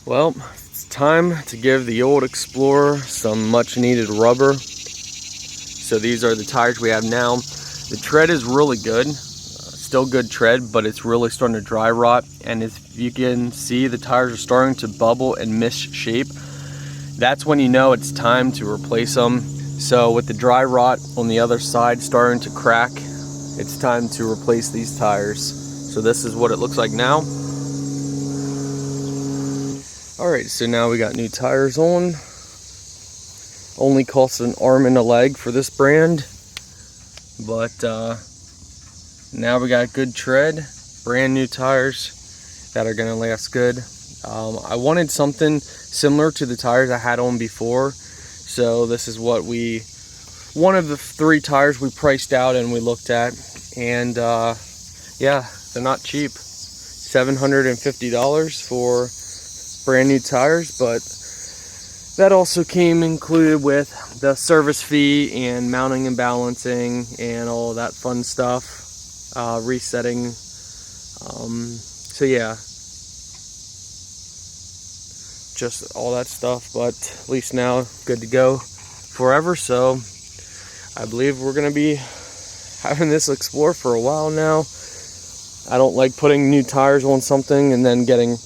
Well, it's time to give the old Explorer some much needed rubber. So these are the tires we have now. The tread is really good, still good tread, but it's really starting to dry rot. And as you can see, the tires are starting to bubble and miss shape. That's when you know it's time to replace them. So with the dry rot on the other side starting to crack, it's time to replace these tires. So this is what it looks like now. Alright, so now we got new tires on. Only costs an arm and a leg for this brand. But now we got good tread, brand new tires that are going to last good. I wanted something similar to the tires I had on before. So this is what one of the 3 tires we priced out and we looked at. And yeah, they're not cheap. $750 for brand new tires, but that also came included with the service fee and mounting and balancing and all that fun stuff, resetting. So yeah, just all that stuff, but at least now good to go forever. So I believe we're gonna be having this Explorer for a while now. I don't like putting new tires on something and then getting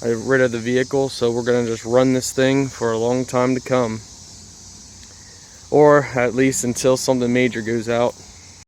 rid of the vehicle, so we're gonna just run this thing for a long time to come, or at least until something major goes out.